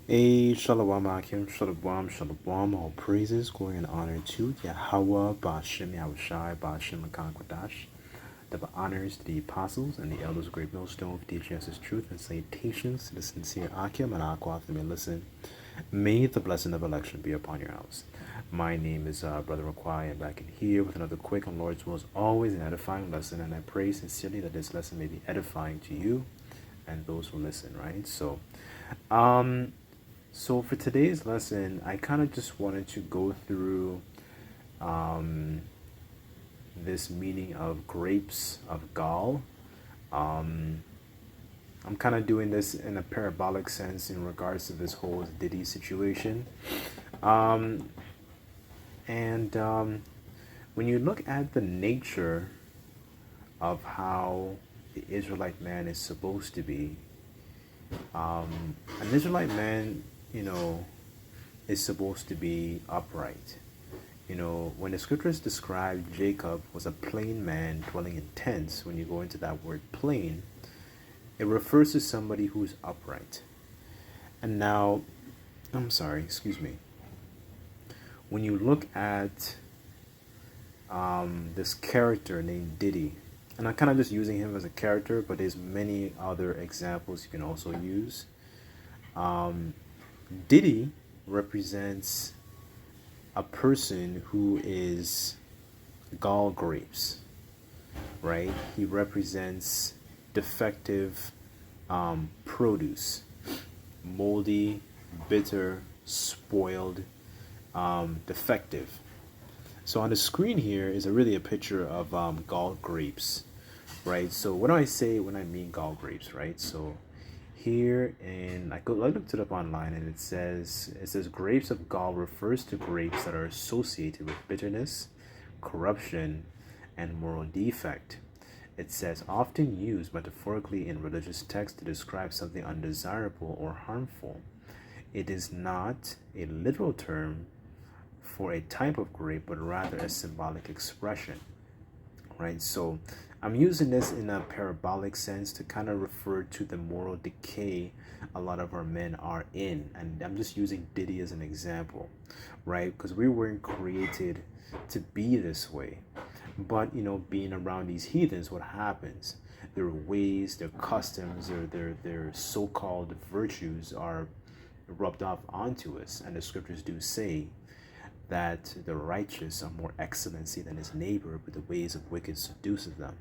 A Shalom Akim, Shalom, Shalom, all praises, glory, and honor to Yahweh, Ba'ashem, Yahushai, Ba'ashem, Makakwadash. Double honors to the apostles and the elders of Great Millstone for teaching us his truth, and salutations to the sincere Akim and Aqua that may listen. May the blessing of election be upon your house. My name is Brother Raquai, and back in here with another quick and Lord's will, as always, an edifying lesson, and I pray sincerely that this lesson may be edifying to you and those who listen, right? So for today's lesson, I kind of just wanted to go through um, this meaning of grapes of Gall. I'm kind of doing this in a parabolic sense in regards to this whole Diddy situation. Um, and when you look at the nature of how the Israelite man is supposed to be, an Israelite man, is supposed to be upright. When the scriptures describe Jacob was a plain man dwelling in tents, when you go into that word plain, it refers to somebody who's upright. And now, I'm sorry, excuse me. When you look at this character named Diddy, and I'm kind of just using him as a character, but there's many other examples you can also use. Diddy represents a person who is gall grapes, right? He represents defective produce, moldy, bitter, spoiled, defective. So on the screen here is really a picture of gall grapes, right? So what do I say when I mean gall grapes, right? So here, and I looked it up online, and it says grapes of gall refers to grapes that are associated with bitterness, corruption, and moral defect. It says often used metaphorically in religious texts to describe something undesirable or harmful. It is not a literal term for a type of grape, but rather a symbolic expression, right? So I'm using this in a parabolic sense to kind of refer to the moral decay a lot of our men are in. And I'm just using Diddy as an example, right? Because we weren't created to be this way. But, being around these heathens, what happens? Their ways, their customs, their so-called virtues are rubbed off onto us. And the scriptures do say that the righteous are more excellency than his neighbor, but the ways of wicked seduces them.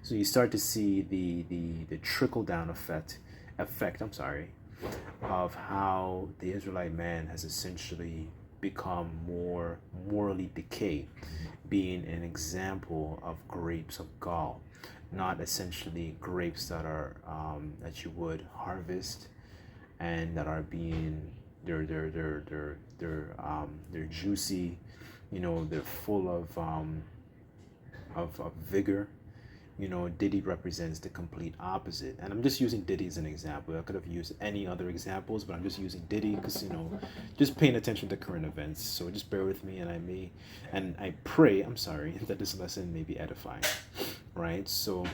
So you start to see the trickle down effect, of how the Israelite man has essentially become more morally decayed, being an example of grapes of gall, not essentially grapes that are that you would harvest and that are being they're juicy, they're full of vigor. Diddy represents the complete opposite, and I'm just using Diddy as an example. I could have used any other examples, but I'm just using Diddy because just paying attention to current events. So just bear with me, and I pray, I'm sorry, that this lesson may be edifying, right? So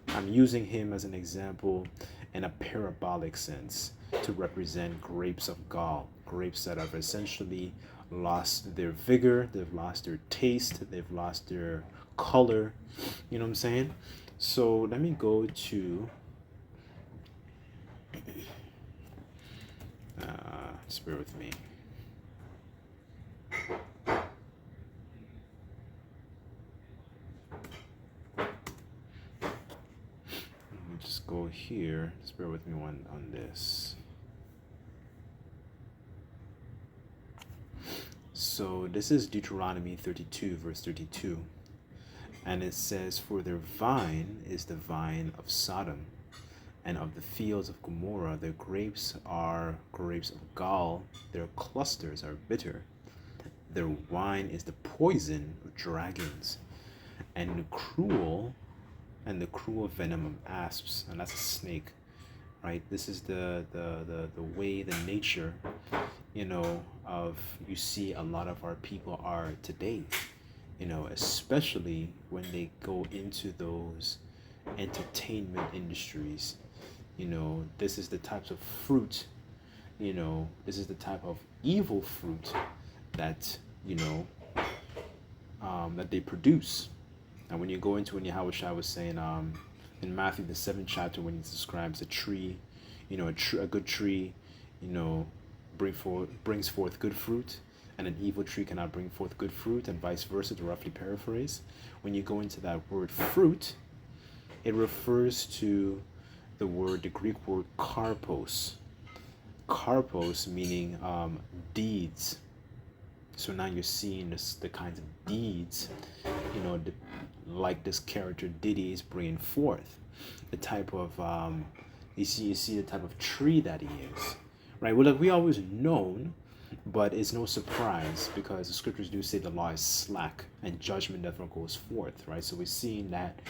I'm using him as an example in a parabolic sense to represent grapes of gall, grapes that have essentially lost their vigor, they've lost their taste, they've lost their color. You know what I'm saying? So let me go to just bear with me. Let me just go here. Just bear with me on this. So this is Deuteronomy 32, verse 32. And it says, "For their vine is the vine of Sodom, and of the fields of Gomorrah. Their grapes are grapes of gall, their clusters are bitter. Their wine is the poison of dragons, and the cruel venom of asps." And that's a snake, right? This is the way, the nature, of you see a lot of our people are today. Especially when they go into those entertainment industries. This is the types of fruit this is the type of evil fruit that, that they produce. And when you go into when Yahweh Shai was saying in Matthew the 7th chapter, when he describes a tree, a good tree, brings forth good fruit, and an evil tree cannot bring forth good fruit, and vice versa, to roughly paraphrase. When you go into that word fruit, it refers to the Greek word karpos. Karpos meaning deeds. So now you're seeing the kinds of deeds, like this character Diddy is bringing forth. The type of, you see the type of tree that he is, right? Well, like we always known, but it's no surprise because the scriptures do say the law is slack and judgment never goes forth, right? So we're seeing that,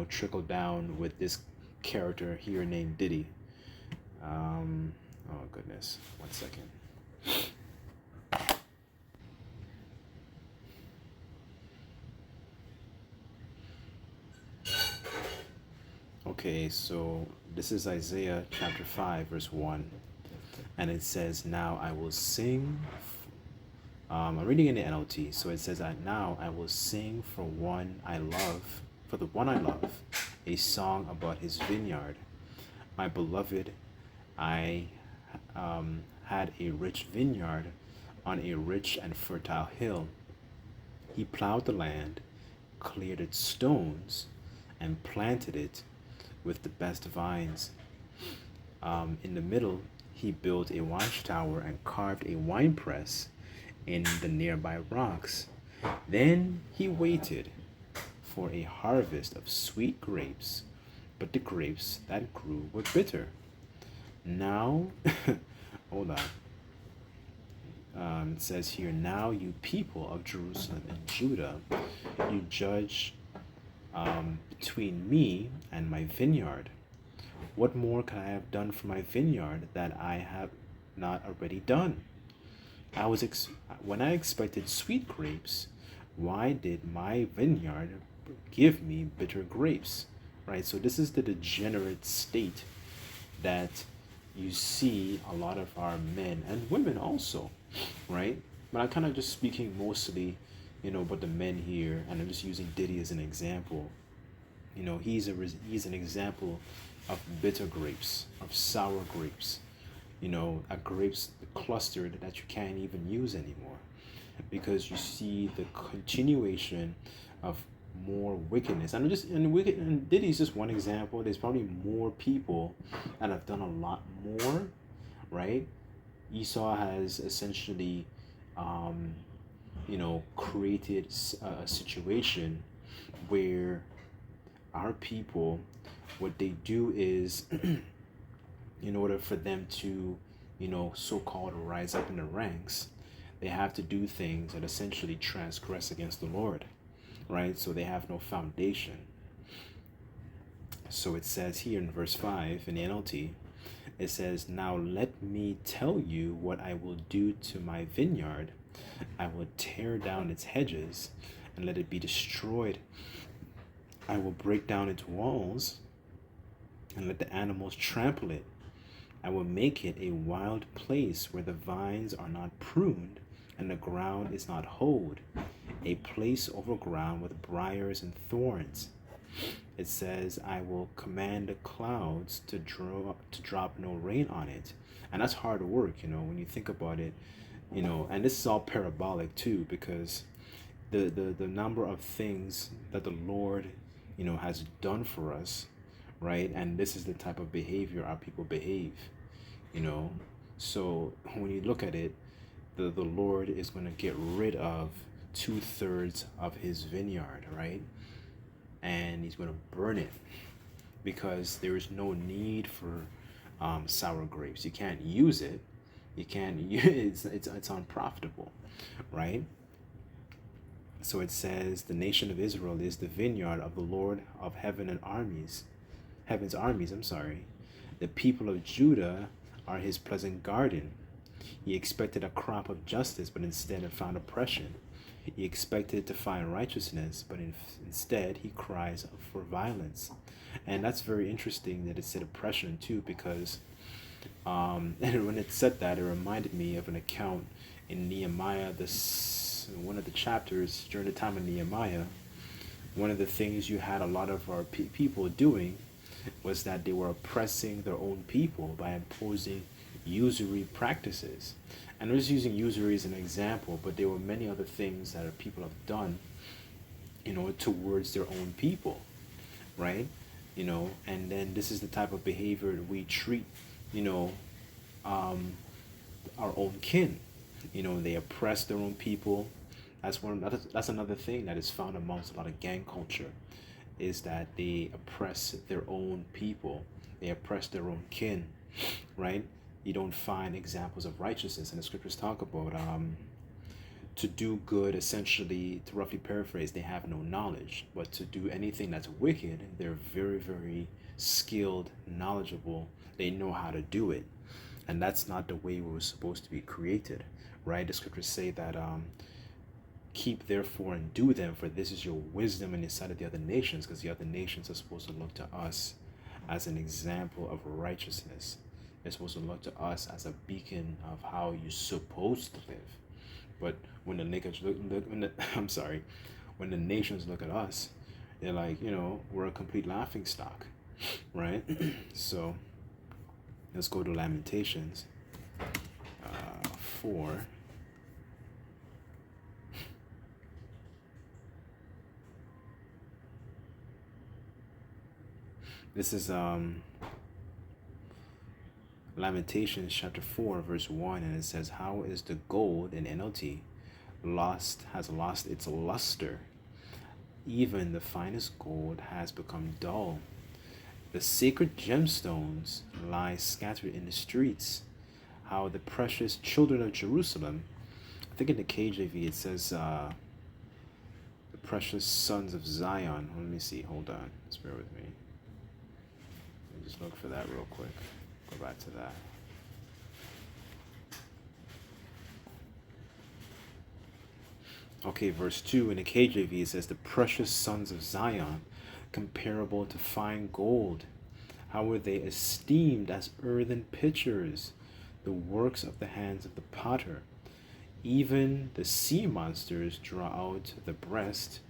trickle down with this character here named Diddy. Oh goodness, 1 second. Okay, so this is Isaiah chapter 5, verse 1. And it says, now I will sing. I'm reading in the NLT. So it says, now I will sing for the one I love, a song about his vineyard. My beloved, I had a rich vineyard on a rich and fertile hill. He plowed the land, cleared its stones, and planted it with the best vines. In the middle, he built a watchtower and carved a winepress in the nearby rocks. Then he waited for a harvest of sweet grapes, but the grapes that grew were bitter. Now, hold on. It says here, now you people of Jerusalem and Judah, you judge between me and my vineyard. What more could I have done for my vineyard that I have not already done? When I expected sweet grapes, why did my vineyard give me bitter grapes? Right? So this is the degenerate state that you see a lot of our men and women also, right? But I'm kind of just speaking mostly, about the men here, and I'm just using Diddy as an example. He's an example of bitter grapes, of sour grapes, a grapes clustered that you can't even use anymore, because you see the continuation of more wickedness. And Diddy's just one example. There's probably more people that have done a lot more, right? Esau has essentially, created a situation where our people, what they do is, in order for them to, so-called rise up in the ranks, they have to do things that essentially transgress against the Lord, right? So they have no foundation. So it says here in verse 5 in the NLT, it says, now let me tell you what I will do to my vineyard. I will tear down its hedges and let it be destroyed. I will break down its walls and let the animals trample it. I will make it a wild place where the vines are not pruned and the ground is not hoed, a place overgrown with briars and thorns. It says, I will command the clouds to drop no rain on it. And that's hard work, when you think about it, and this is all parabolic too, because the number of things that the Lord, has done for us, right? And this is the type of behavior our people behave, So when you look at it, the Lord is going to get rid of 2/3 of his vineyard, right? And he's going to burn it because there is no need for sour grapes. You can't use it. You can't use it's unprofitable, right? So it says, the nation of Israel is the vineyard of the Lord of heaven's armies. The people of Judah are his pleasant garden. He expected a crop of justice, but instead it found oppression. He expected to find righteousness, but instead he cries for violence. And that's very interesting that it said oppression too, because And when it said that, it reminded me of an account in Nehemiah, this one of the chapters during the time of Nehemiah. One of the things you had a lot of our people doing was that they were oppressing their own people by imposing usury practices. And I was using usury as an example, but there were many other things that our people have done, towards their own people, right? And then this is the type of behavior that we treat, um, our own kin. They oppress their own people. That's another thing that is found amongst a lot of gang culture, is that they oppress their own people. They oppress their own kin, right? You don't find examples of righteousness, and the scriptures talk about to do good. Essentially, to roughly paraphrase, they have no knowledge, but to do anything that's wicked, they're very, very skilled, knowledgeable. They know how to do it, and that's not the way we were supposed to be created, right? The scriptures say that keep therefore and do them, for this is your wisdom in the sight of the other nations, because the other nations are supposed to look to us as an example of righteousness. They're supposed to look to us as a beacon of how you're supposed to live. But when the nations when the nations look at us, they're like, we're a complete laughing stock, right? So let's go to Lamentations 4. This is Lamentations chapter 4 verse 1, and it says, how is the gold in NLT has lost its luster, even the finest gold has become dull. The sacred gemstones lie scattered in the streets. How the precious children of Jerusalem, I think in the KJV it says the precious sons of Zion. Let me see, hold on, just bear with me. Let me just look for that real quick. Go back to that. Okay, verse 2 in the KJV, it says, the precious sons of Zion, comparable to fine gold. How were they esteemed as earthen pitchers, the works of the hands of the potter. Even the sea monsters draw out the breast.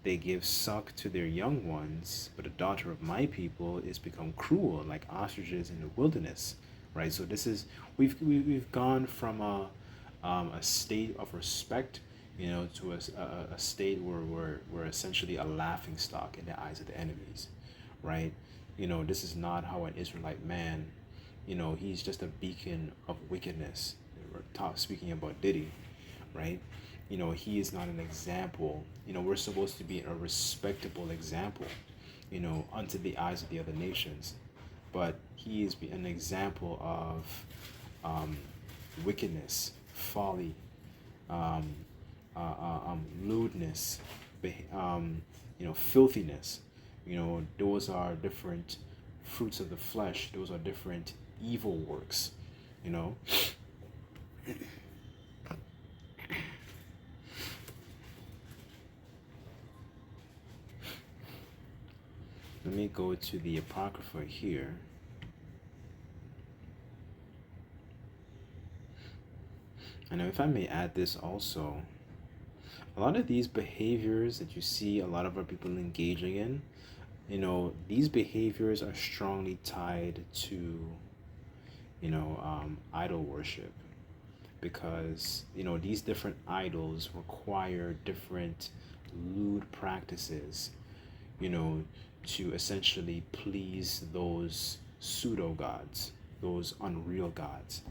They give suck to their young ones, but the daughter of my people is become cruel, like ostriches in the wilderness. Right. So this is we've gone from a state of respect, to a state where we're essentially a laughing stock in the eyes of the enemies. Right. This is not how an Israelite man, he's just a beacon of wickedness. We're speaking about Diddy, right? He is not an example. We're supposed to be a respectable example, unto the eyes of the other nations. But he is an example of wickedness, folly, lewdness, filthiness. Those are different fruits of the flesh. Those are different evil works, Let me go to the Apocrypha here. And if I may add this also, a lot of these behaviors that you see a lot of our people engaging in, these behaviors are strongly tied to, idol worship. Because, these different idols require different lewd practices, to essentially please those pseudo gods, those unreal gods,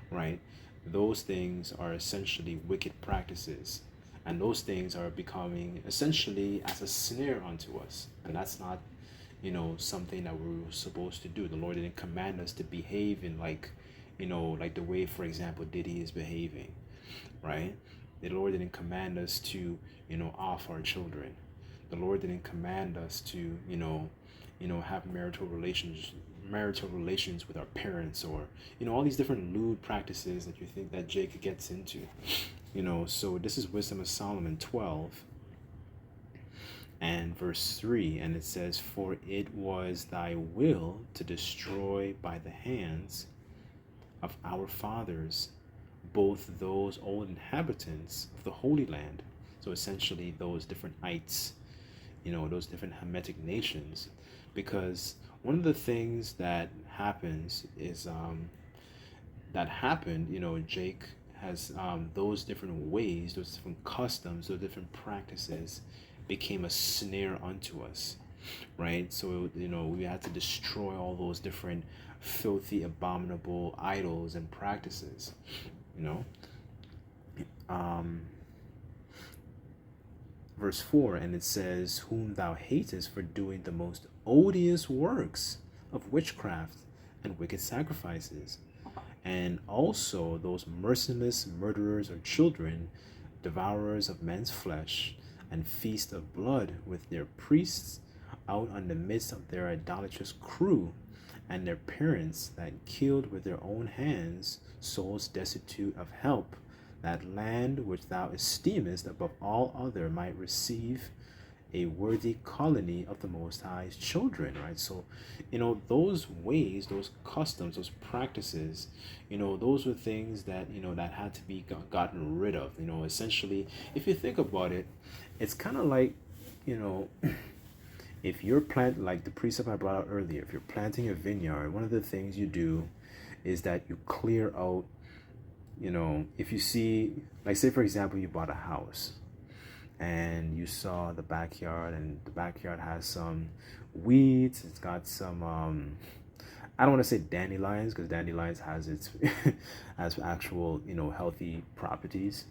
right? Those things are essentially wicked practices, and those things are becoming essentially as a snare unto us, and that's not, something that we're supposed to do. The Lord didn't command us to behave in like the way, for example, Diddy is behaving, right? The Lord didn't command us to, off our children. The Lord didn't command us to, have marital relations with our parents, or, all these different lewd practices that you think that Jacob gets into, So this is Wisdom of Solomon 12. And verse 3, and it says, "For it was thy will to destroy by the hands of our fathers both those old inhabitants of the Holy Land." So essentially those different ites, those different Hamitic nations. Because one of the things that happens is that happened, Jake has those different ways, those different customs, those different practices became a snare unto us, right? So, we had to destroy all those different filthy, abominable idols and practices, Verse 4, and it says, "Whom thou hatest for doing the most odious works of witchcraft and wicked sacrifices, and also those merciless murderers of children, devourers of men's flesh, and feast of blood with their priests out on the midst of their idolatrous crew, and their parents that killed with their own hands souls destitute of help, that land which thou esteemest above all other might receive a worthy colony of the Most High's children," right? So, those ways, those customs, those practices, those were things that, that had to be gotten rid of. Essentially, if you think about it, it's kind of like, if you're like the precept I brought out earlier, if you're planting a vineyard, one of the things you do is that you clear out, if you see, like, say for example, you bought a house and you saw the backyard, and the backyard has some weeds, it's got some I don't want to say dandelions, because dandelions has its has actual healthy properties,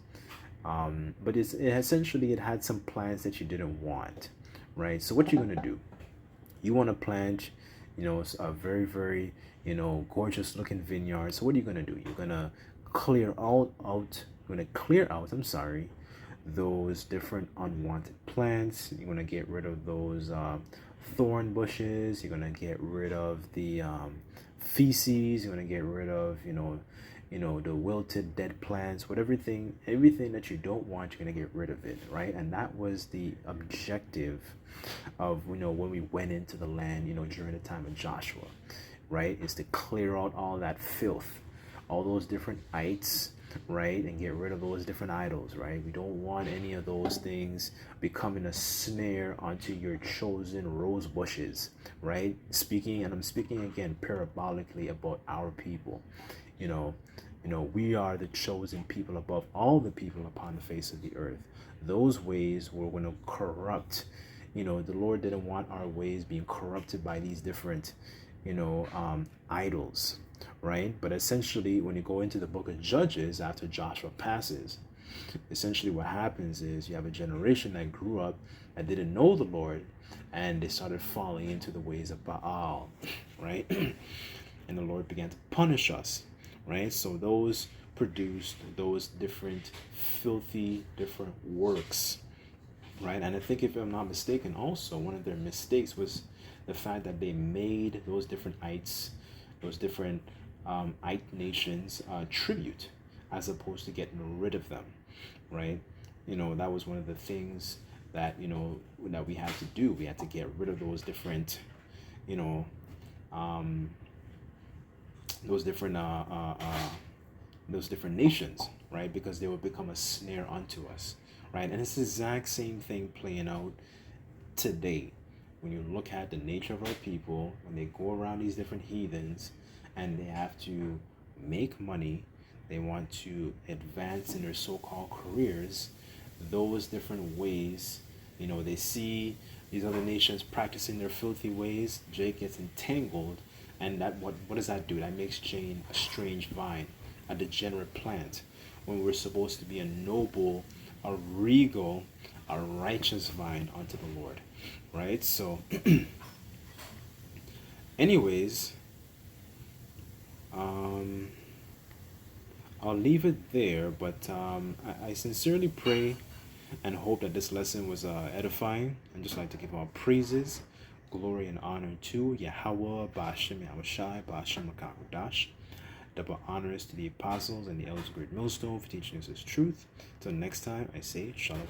but essentially it had some plants that you didn't want, right? So what you're going to do, you want to plant a very, very gorgeous looking vineyard. So what are you going to do? You're going to clear out, I'm sorry, those different unwanted plants. You're going to get rid of those thorn bushes. You're going to get rid of the feces. You're going to get rid of the wilted dead plants, everything that you don't want. You're going to get rid of it, right? And that was the objective of when we went into the land during the time of Joshua, right? Is to clear out all that filth, all those different ites, right? And get rid of those different idols, right? We don't want any of those things becoming a snare onto your chosen rose bushes, right? I'm speaking again parabolically about our people. We are the chosen people above all the people upon the face of the earth. Those ways were going to corrupt. The Lord didn't want our ways being corrupted by these different, idols, right? But essentially, when you go into the book of Judges after Joshua passes, essentially what happens is you have a generation that grew up and didn't know the Lord, and they started falling into the ways of Baal, right? And the Lord began to punish us, right? So those produced those different filthy different works, right? And I think, if I'm not mistaken, also one of their mistakes was the fact that they made those different ites, those different ite nations tribute, as opposed to getting rid of them, right? That was one of the things that that we had to do. We had to get rid of those different those different nations, right? Because they would become a snare unto us, right? And it's the exact same thing playing out today. When you look at the nature of our people, when they go around these different heathens and they have to make money, they want to advance in their so-called careers, those different ways, they see these other nations practicing their filthy ways. Jake gets entangled, and that what does that do? That makes Jane a strange vine, a degenerate plant, when we're supposed to be a noble, a regal, a righteous vine unto the Lord, right? So anyways, I'll leave it there, but I sincerely pray and hope that this lesson was edifying. I'd just like to give all praises, glory, and honor to Yahweh, Ba'ashem Yahushai, Ba'ashem Makakodash. Double honors to the apostles and the elders of Great Millstone for teaching us His truth. Till next time, I say Shalom.